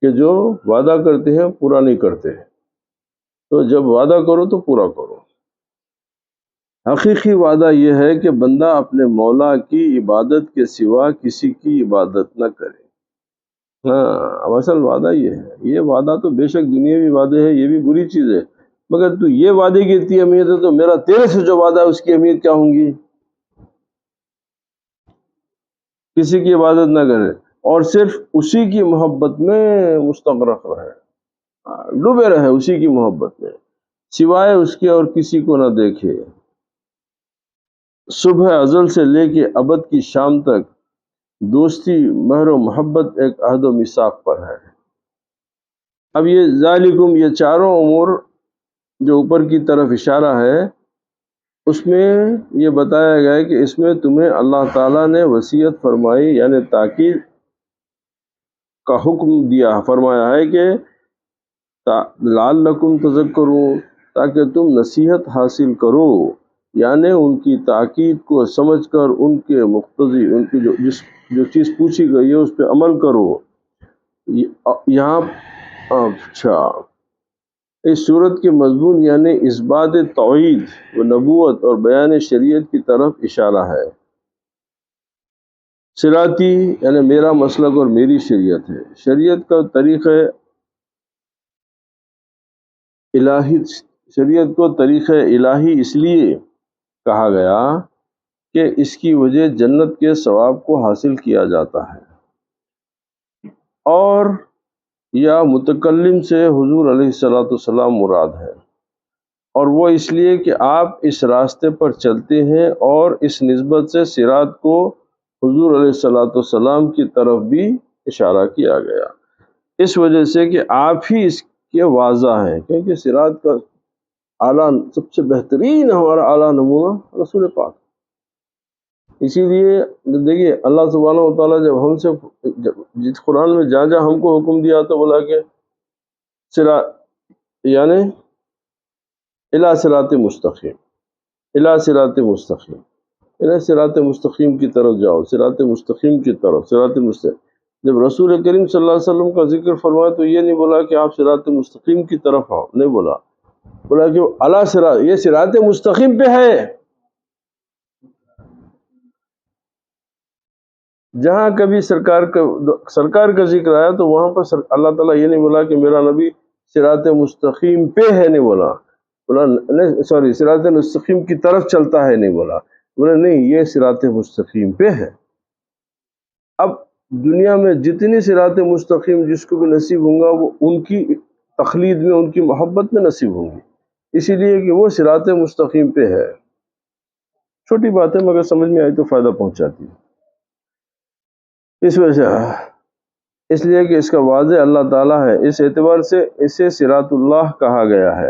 کہ جو وعدہ کرتے ہیں پورا نہیں کرتے، تو جب وعدہ کرو تو پورا کرو۔ حقیقی وعدہ یہ ہے کہ بندہ اپنے مولا کی عبادت کے سوا کسی کی عبادت نہ کرے۔ ہاں، اصل وعدہ یہ ہے، یہ وعدہ تو بے شک دنیاوی وعدے ہے، یہ بھی بری چیز ہے، مگر تو یہ وعدے کی اتنی اہمیت ہے تو میرا تیرے سے جو وعدہ ہے اس کی اہمیت کیا ہوں گی؟ کسی کی عبادت نہ کرے اور صرف اسی کی محبت میں مستغرق رہے، ڈوبے رہے اسی کی محبت میں، سوائے اس کے اور کسی کو نہ دیکھے، صبح ازل سے لے کے ابد کی شام تک دوستی مہر و محبت ایک عہد و میثاق پر ہے۔ اب یہ ذالکم، یہ چاروں امور جو اوپر کی طرف اشارہ ہے، اس میں یہ بتایا گیا ہے کہ اس میں تمہیں اللہ تعالیٰ نے وصیت فرمائی، یعنی تاکید کا حکم دیا، فرمایا ہے کہ لعلکم تذکرون، تاکہ تم نصیحت حاصل کرو، یعنی ان کی تاکید کو سمجھ کر ان کے مقتضی، ان کی جو چیز پوچھی گئی ہے اس پہ عمل کرو۔ یہاں اچھا، اس صورت کے مضمون یعنی اثبات توحید و نبوت اور بیان شریعت کی طرف اشارہ ہے۔ صراطی یعنی میرا مسلک اور میری شریعت ہے۔ شریعت کا طریقہ الہی، شریعت کو طریقہ الہی اس لیے کہا گیا کہ اس کی وجہ جنت کے ثواب کو حاصل کیا جاتا ہے، اور یا متکلم سے حضور علیہ الصلوۃ والسلام مراد ہے، اور وہ اس لیے کہ آپ اس راستے پر چلتے ہیں، اور اس نسبت سے صراط کو حضور علیہ الصلوۃ والسلام کی طرف بھی اشارہ کیا گیا، اس وجہ سے کہ آپ ہی اس کے واضح ہیں، کیونکہ صراط کا اعلیٰ، سب سے بہترین ہمارا اعلیٰ نمونہ رسول پاک۔ اسی لیے دیکھیے اللہ سبحانہ و تعالیٰ جب ہم سے جس قرآن میں جہاں جہاں ہم کو حکم دیا تو بولا کہ یعنی الی صراط مستقیم، الی صراط مستقیم، الی صراط مستقیم کی طرف جاؤ، صراط مستقیم کی طرف، صراط مستقیم۔ جب رسول کریم صلی اللہ علیہ وسلم کا ذکر فرمایا تو یہ نہیں بولا کہ آپ صراط مستقیم کی طرف آؤ، نہیں بولا، بولا کہ اعلیٰ صراط، یہ صراط مستقیم پہ ہے۔ جہاں کبھی سرکار کا ذکر آیا تو وہاں پر اللہ تعالیٰ یہ نہیں بولا کہ میرا نبی صراط مستقیم پہ ہے، نہیں بولا، سوری صراط مستقیم کی طرف چلتا ہے، نہیں بولا، بولا نہیں یہ صراط مستقیم پہ ہے۔ اب دنیا میں جتنی صراط مستقیم جس کو بھی نصیب ہوں گا وہ ان کی تخلید میں، ان کی محبت میں نصیب ہوں گی، اسی لیے کہ وہ صراط مستقیم پہ ہے۔ چھوٹی بات ہے مگر سمجھ میں آئی تو فائدہ پہنچاتی ہے۔ اس وجہ سے، اس لیے کہ اس کا واضح اللہ تعالیٰ ہے، اس اعتبار سے اسے صراط اللہ کہا گیا ہے،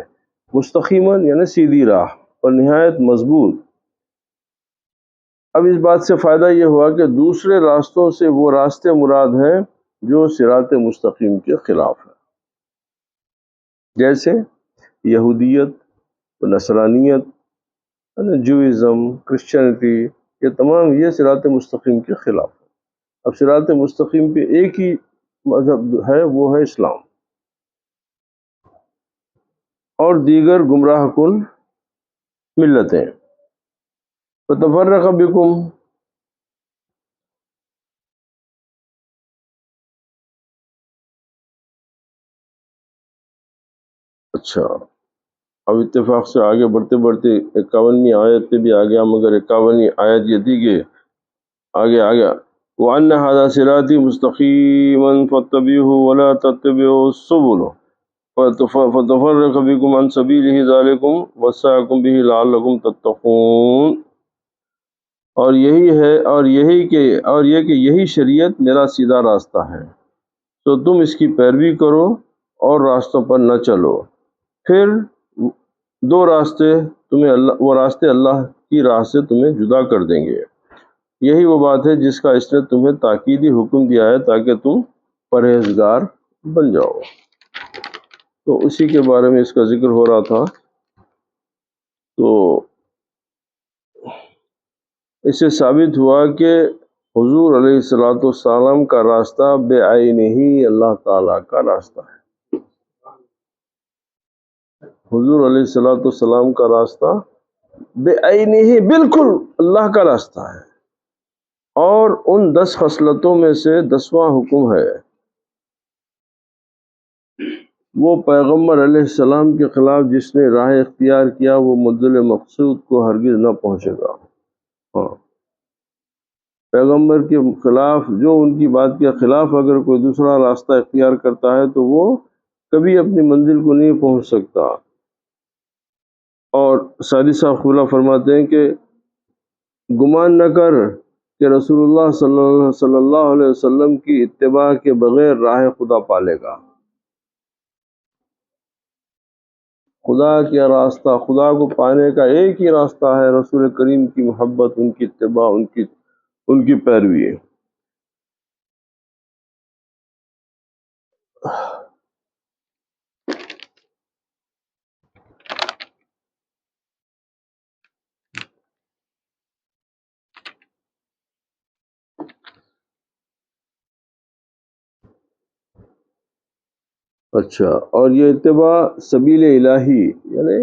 مستقیماً یعنی سیدھی راہ اور نہایت مضبوط۔ اب اس بات سے فائدہ یہ ہوا کہ دوسرے راستوں سے وہ راستے مراد ہیں جو صراط مستقیم کے خلاف ہیں، جیسے یہودیت، نصرانیت، جوئزم، کرسچینٹی، یہ تمام یہ صراط مستقیم کے خلاف ہیں۔ اب صراط مستقیم پہ ایک ہی مذہب ہے، وہ ہے اسلام، اور دیگر گمراہ کن ملتیں۔ فتفرق بکم، اچھا اب اتفاق سے آگے بڑھتے بڑھتے 51ویں آیت پہ بھی آ گیا، مگر 51ویں آیت یہ تھی کہ آگے وَأَنَّ هَذَا صِرَاطِي مُسْتَقِيمًا فَاتَّبِعُوهُ وَلَا تَتَّبِعُوا السُّبُلَ فَتَفَرَّقَ بِكُمْ عَنْ سَبِيلِهِ ذَلِكُمْ وَصَّاكُمْ بِهِ لَعَلَّكُمْ تَتَّقُونَ۔ اور یہ کہ یہی شریعت میرا سیدھا راستہ ہے، تو تم اس کی پیروی کرو اور راستوں پر نہ چلو، پھر دو راستے وہ راستے اللہ کی راہ سے تمہیں جدا کر دیں گے۔ یہی وہ بات ہے جس کا اس نے تمہیں تاکیدی حکم دیا ہے تاکہ تم پرہیزگار بن جاؤ۔ تو اسی کے بارے میں اس کا ذکر ہو رہا تھا۔ تو اس سے ثابت ہوا کہ حضور علیہ الصلوۃ والسلام کا راستہ بے عین ہی اللہ تعالیٰ کا راستہ ہے۔ حضور علیہ الصلوۃ والسلام کا راستہ بے عین ہی بالکل اللہ کا راستہ ہے، اور ان 10 خصلتوں میں سے 10واں حکم ہے وہ پیغمبر علیہ السلام کے خلاف جس نے راہ اختیار کیا وہ منزل مقصود کو ہرگز نہ پہنچے گا۔ ہاں، پیغمبر کے خلاف، جو ان کی بات کے خلاف اگر کوئی دوسرا راستہ اختیار کرتا ہے تو وہ کبھی اپنی منزل کو نہیں پہنچ سکتا۔ اور سادی صاحب خلا فرماتے ہیں کہ گمان نہ کر کہ رسول اللہ صلی اللہ علیہ وسلم کی اتباع کے بغیر راہ خدا پالے گا۔ خدا کا راستہ، خدا کو پانے کا ایک ہی راستہ ہے رسول کریم کی محبت، ان کی اتباع، ان کی پیروی ہے۔ اچھا، اور یہ اتباع سبیل الہی یعنی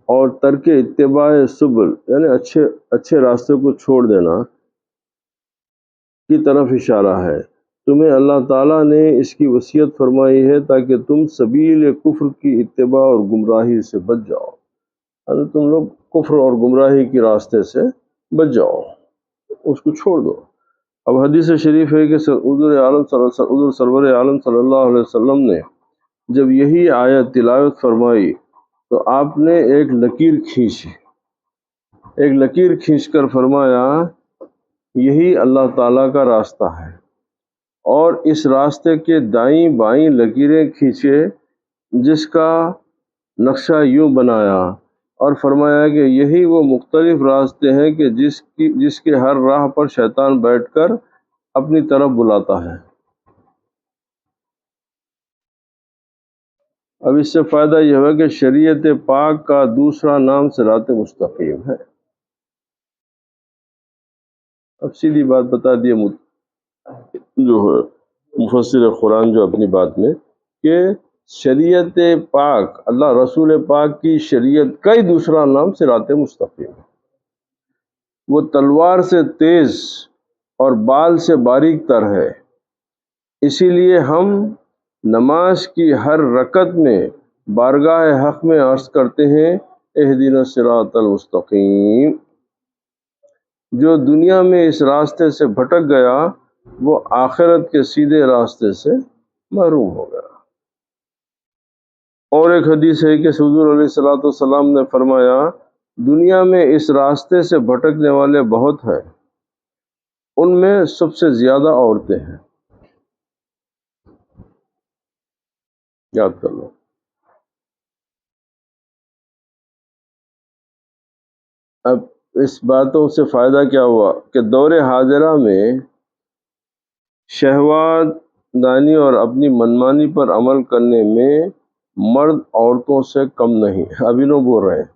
اور ترک اتباع سبل یعنی اچھے راستے کو چھوڑ دینا کی طرف اشارہ ہے۔ تمہیں اللہ تعالیٰ نے اس کی وصیت فرمائی ہے تاکہ تم سبیل کفر کی اتباع اور گمراہی سے بچ جاؤ، یعنی تم لوگ کفر اور گمراہی کے راستے سے بچ جاؤ، اس کو چھوڑ دو۔ اب حدیث شریف ہے کہ حضور سرور عالم صلی اللہ علیہ وسلم نے جب یہی آیت تلاوت فرمائی تو آپ نے ایک لکیر کھینچ کر فرمایا یہی اللہ تعالیٰ کا راستہ ہے، اور اس راستے کے دائیں بائیں لکیریں کھینچے، جس کا نقشہ یوں بنایا اور فرمایا کہ یہی وہ مختلف راستے ہیں کہ جس کے ہر راہ پر شیطان بیٹھ کر اپنی طرف بلاتا ہے۔ اب اس سے فائدہ یہ ہوا کہ شریعت پاک کا دوسرا نام صراط مستقیم ہے۔ اب سیدھی بات بتا دی جو ہے مفسر قرآن جو اپنی بات میں کہ شریعت پاک، اللہ رسول پاک کی شریعت کا ہی دوسرا نام صراط مستقیم ہے۔ وہ تلوار سے تیز اور بال سے باریک تر ہے، اسی لیے ہم نماز کی ہر رکعت میں بارگاہ حق میں عرض کرتے ہیں اہدنا الصراط المستقیم۔ جو دنیا میں اس راستے سے بھٹک گیا وہ آخرت کے سیدھے راستے سے محروم ہو گیا۔ اور ایک حدیث ہے کہ حضور علیہ الصلوۃ والسلام نے فرمایا دنیا میں اس راستے سے بھٹکنے والے بہت ہیں، ان میں سب سے زیادہ عورتیں ہیں۔ یاد کر لو۔ اب اس باتوں سے فائدہ کیا ہوا کہ دور حاضرہ میں شہوات دانی اور اپنی منمانی پر عمل کرنے میں مرد عورتوں سے کم نہیں۔ ابھی نو بول رہے ہیں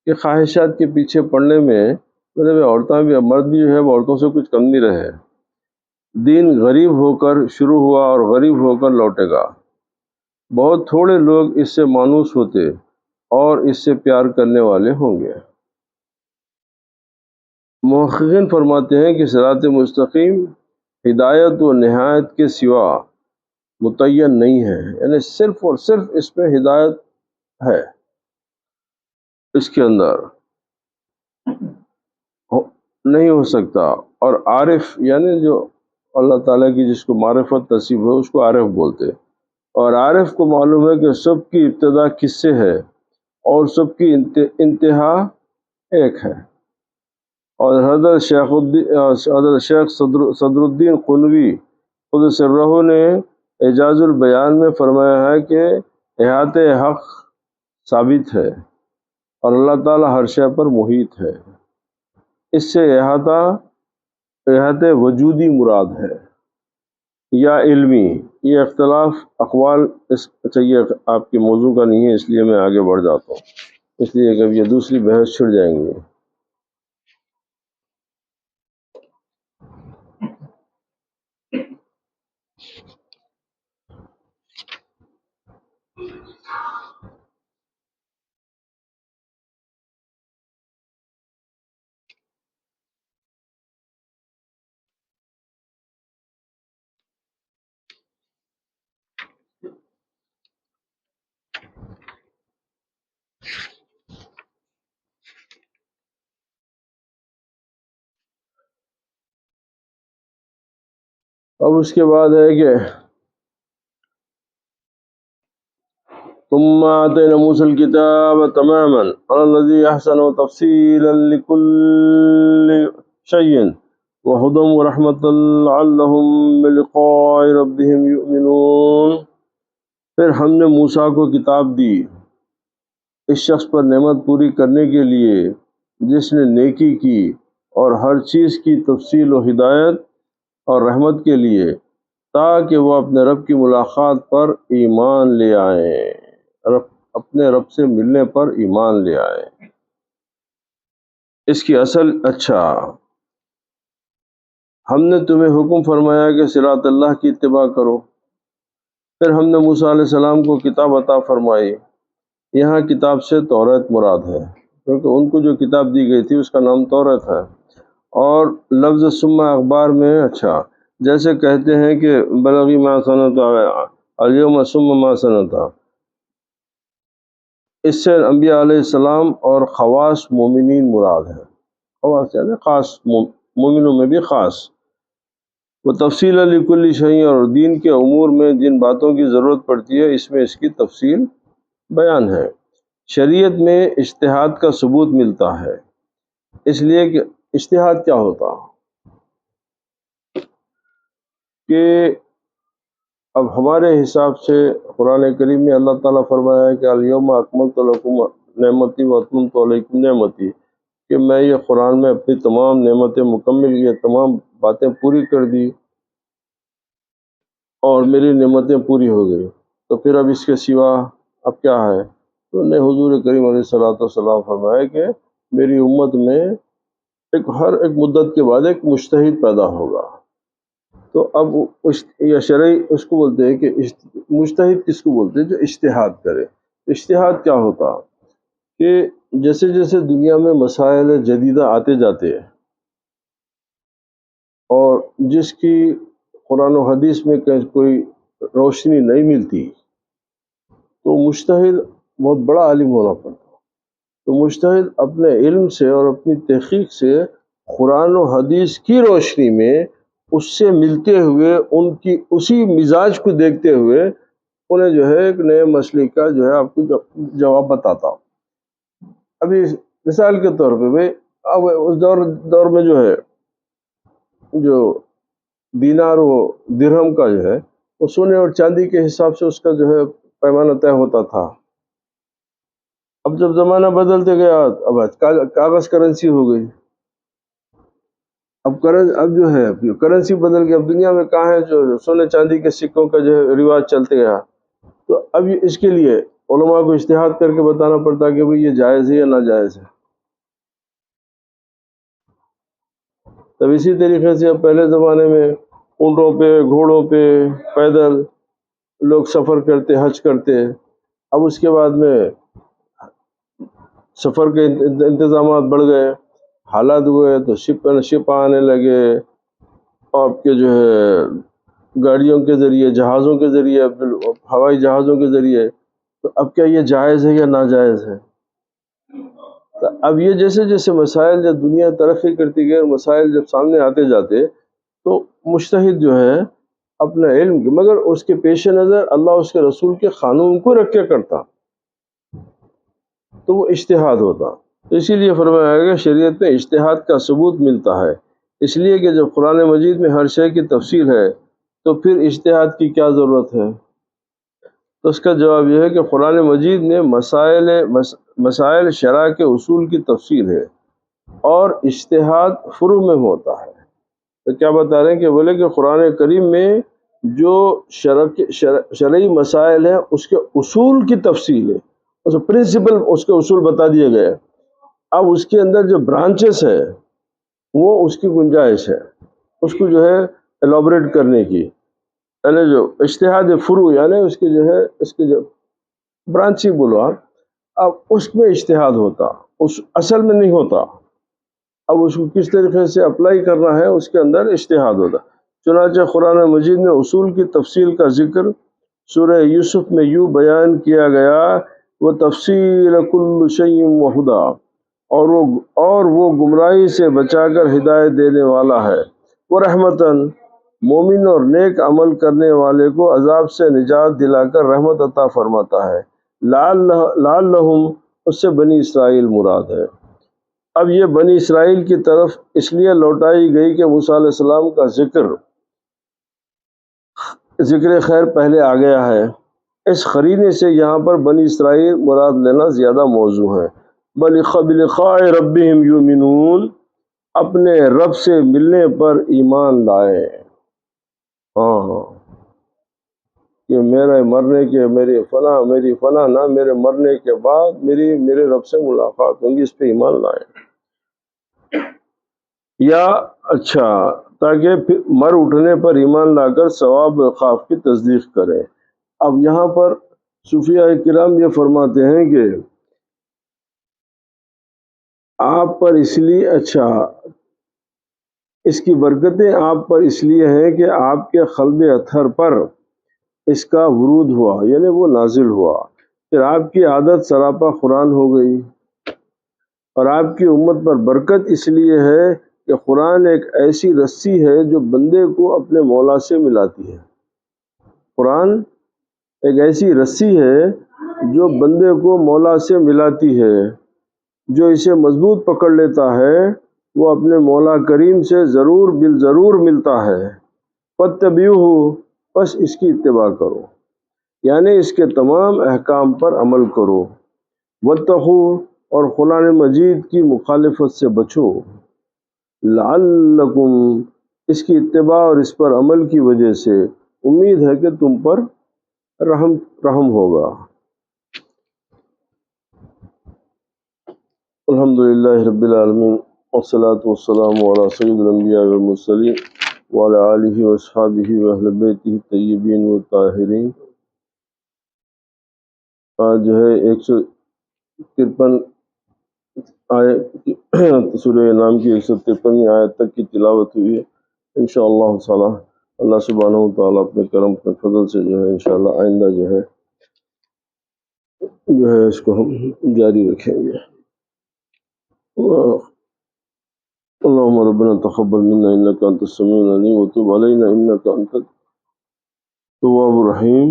کہ خواہشات کے پیچھے پڑنے میں عورتیں بھی، مرد بھی جو ہے وہ عورتوں سے کچھ کم نہیں رہے۔ دین غریب ہو کر شروع ہوا اور غریب ہو کر لوٹے گا۔ بہت تھوڑے لوگ اس سے مانوس ہوتے اور اس سے پیار کرنے والے ہوں گے۔ محققین فرماتے ہیں کہ صراط مستقیم ہدایت و نہایت کے سوا متعین نہیں ہے، یعنی صرف اور صرف اس میں ہدایت ہے، اس کے اندر نہیں ہو سکتا۔ اور عارف یعنی جو اللہ تعالیٰ کی جس کو معرفت نصیب ہو اس کو عارف بولتے، اور عارف کو معلوم ہے کہ سب کی ابتدا کس سے ہے اور سب کی انتہا ایک ہے۔ اور حضرت شیخ صدر الدین قنوی قدس سرہ نے اعجاز البیان میں فرمایا ہے کہ احاطہ حق ثابت ہے اور اللہ تعالیٰ ہر شے پر محیط ہے۔ اس سے احاطہ وجودی مراد ہے یا علمی، یہ اختلاف اقوال چاہیے آپ کے موضوع کا نہیں ہے، اس لیے میں آگے بڑھ جاتا ہوں، اس لیے کہ یہ دوسری بحث چھڑ جائیں گے۔ اب اس کے بعد ہے کہ ثم آتينا موسى الكتاب تماما على الذي أحسن وتفصيلا لكل شيء وهدى ورحمة لعلهم بلقاء ربهم يؤمنون۔ پھر ہم نے موسیٰ کو کتاب دی اس شخص پر نعمت پوری کرنے کے لیے جس نے نیکی کی اور ہر چیز کی تفصیل و ہدایت اور رحمت کے لیے، تاکہ وہ اپنے رب کی ملاقات پر ایمان لے آئیں، اپنے رب سے ملنے پر ایمان لے آئیں۔ اس کی اصل اچھا، ہم نے تمہیں حکم فرمایا کہ صراط اللہ کی اتباع کرو، پھر ہم نے موسیٰ علیہ السلام کو کتاب عطا فرمائی۔ یہاں کتاب سے توریت مراد ہے، کیونکہ ان کو جو کتاب دی گئی تھی اس کا نام توریت ہے۔ اور لفظ ثم اخبار میں اچھا، جیسے کہتے ہیں کہ بلغی ما سنت الیوم ثم ما سنت، اس سے انبیاء علیہ السلام اور خواص مومنین مراد ہے۔ خواص یعنی خاص، مومنوں میں بھی خاص۔ وہ تفصیل لکل شیء، اور دین کے امور میں جن باتوں کی ضرورت پڑتی ہے اس میں اس کی تفصیل بیان ہے۔ شریعت میں اجتہاد کا ثبوت ملتا ہے، اس لیے کہ اجتہاد کیا ہوتا کہ اب ہمارے حساب سے قرآن کریم میں اللہ تعالیٰ فرمایا ہے کہ الیوم اکملت لکم نعمتی واتممت علیکم نعمتی، کہ میں یہ قرآن میں اپنی تمام نعمتیں مکمل، یہ تمام باتیں پوری کر دی اور میری نعمتیں پوری ہو گئی، تو پھر اب اس کے سوا اب کیا ہے؟ تو نے حضور کریم علیہ الصلوۃ والسلام فرمایا کہ میری امت میں ہر ایک مدت کے بعد ایک مجتہد پیدا ہوگا۔ تو اب یہ شرعی اس کو بولتے ہیں کہ مجتہد کس کو بولتے ہیں؟ جو اجتہاد کرے۔ اجتہاد کیا ہوتا کہ جیسے جیسے دنیا میں مسائل جدیدہ آتے جاتے ہیں اور جس کی قرآن و حدیث میں کوئی روشنی نہیں ملتی، تو مجتہد بہت بڑا عالم ہونا پڑتا۔ تو مجتہد اپنے علم سے اور اپنی تحقیق سے قرآن و حدیث کی روشنی میں اس سے ملتے ہوئے ان کی اسی مزاج کو دیکھتے ہوئے انہیں جو ہے ایک نئے مسئلے کا جو ہے آپ کو جواب بتاتا۔ ابھی مثال کے طور پہ بھائی اب اس دور میں جو ہے جو دینار و درہم کا جو ہے وہ سونے اور چاندی کے حساب سے اس کا جو ہے پیمانہ طے ہوتا تھا۔ اب جب زمانہ بدلتے گیا اب کاغذ کرنسی ہو گئی، اب جو ہے کرنسی بدل گئی، اب دنیا میں کہاں ہے جو سونے چاندی کے سکوں کا جو ہے رواج چلتے گیا۔ تو اب اس کے لیے علماء کو اجتہاد کر کے بتانا پڑتا کہ بھئی یہ جائز ہے یا ناجائز ہے۔ تب اسی طریقے سے اب پہلے زمانے میں اونٹوں پہ، گھوڑوں پہ، پیدل لوگ سفر کرتے، حج کرتے۔ اب اس کے بعد میں سفر کے انتظامات بڑھ گئے، حالات ہوئے تو شپ آنے لگے، آپ کے جو ہے گاڑیوں کے ذریعے، جہازوں کے ذریعے، ہوائی جہازوں کے ذریعے۔ تو اب کیا یہ جائز ہے یا ناجائز ہے؟ تو اب یہ جیسے جیسے مسائل جب دنیا ترقی کرتی گئی، مسائل جب سامنے آتے جاتے تو مجتہد جو ہے اپنا علم کی، مگر اس کے پیش نظر اللہ اس کے رسول کے قانون کو رکھ کے کرتا تو وہ اجتہاد ہوتا۔ تو اسی لیے فرمایا گیا شریعت میں اجتہاد کا ثبوت ملتا ہے، اس لیے کہ جب قرآن مجید میں ہر شے کی تفصیل ہے تو پھر اجتہاد کی کیا ضرورت ہے؟ تو اس کا جواب یہ ہے کہ قرآن مجید میں مسائل شرع کے اصول کی تفصیل ہے اور اجتہاد فروع میں ہوتا ہے۔ تو کیا بتا رہے ہیں کہ بولے کہ قرآن کریم میں جو شرعی مسائل ہیں اس کے اصول کی تفصیل ہے، اس پرنسپل، اس کے اصول بتا دیے گئے۔ اب اس کے اندر جو برانچز ہے وہ اس کی گنجائش ہے اس کو جو ہے ایلابریٹ کرنے کی، یعنی جو اجتہاد فروع یعنی اس کی جو ہے اس کی جو برانچ ہی بولو آپ، اب اس میں اجتہاد ہوتا، اس اصل میں نہیں ہوتا۔ اب اس کو کس طریقے سے اپلائی کرنا ہے اس کے اندر اجتہاد ہوتا۔ چنانچہ قرآن مجید میں اصول کی تفصیل کا ذکر سورہ یوسف میں یوں بیان کیا گیا، وہ تفصیل کل شیء وہدی، اور وہ گمراہی سے بچا کر ہدایت دینے والا ہے، وہ رحمتاً، مومن اور نیک عمل کرنے والے کو عذاب سے نجات دلا کر رحمت عطا فرماتا ہے، لعلہم، اس سے بنی اسرائیل مراد ہے۔ اب یہ بنی اسرائیل کی طرف اس لیے لوٹائی گئی کہ موسیٰ علیہ السلام کا ذکر خیر پہلے آ گیا ہے، اس قرینے سے یہاں پر بنی اسرائیل مراد لینا زیادہ موضوع ہے۔ بلقاء ربہم یؤمنون، اپنے رب سے ملنے پر ایمان لائے۔ ہاں کہ میرے مرنے کے میری فلاں نہ، میرے مرنے کے بعد میرے رب سے ملاقات ہوگی، اس پہ ایمان لائے۔ یا اچھا، تاکہ پھر مر اٹھنے پر ایمان لا کر ثواب و عقاب کی تصدیق کریں۔ اب یہاں پر صوفیاء کرام یہ فرماتے ہیں کہ آپ پر اس لیے اچھا، اس کی برکتیں آپ پر اس لیے ہیں کہ آپ کے قلب اطہر پر اس کا ورود ہوا، یعنی وہ نازل ہوا، پھر آپ کی عادت سراپا قرآن ہو گئی، اور آپ کی امت پر برکت اس لیے ہے کہ قرآن ایک ایسی رسی ہے جو بندے کو اپنے مولا سے ملاتی ہے۔ قرآن ایک ایسی رسی ہے جو بندے کو مولا سے ملاتی ہے، جو اسے مضبوط پکڑ لیتا ہے وہ اپنے مولا کریم سے ضرور بالضرور ملتا ہے۔ فاتبعوہ، پس اس کی اتباع کرو، یعنی اس کے تمام احکام پر عمل کرو۔ واتقوا، اور قرآن مجید کی مخالفت سے بچو۔ لعلکم، اس کی اتباع اور اس پر عمل کی وجہ سے امید ہے کہ تم پر رحم ہوگا۔ الحمدللہ رب العالمین، والصلاة والسلام علی سید الانبیاء والمرسلین وعلی آلہ واصحابہ واہل بیتہ الطیبین والطاہرین۔ آج جو ہے 153 سورہ انعام کی 153 آیت تک کی تلاوت ہوئی ہے۔ انشاءاللہ تعالی اللہ سبحانہ و تعالیٰ اپنے کرم اپنے فضل سے جو ہے انشاءاللہ آئندہ جو ہے اس کو ہم جاری رکھیں گے۔ اللهم ربنا تقبل منا انك انت السميع العليم وتب علينا انك انت التواب الرحيم۔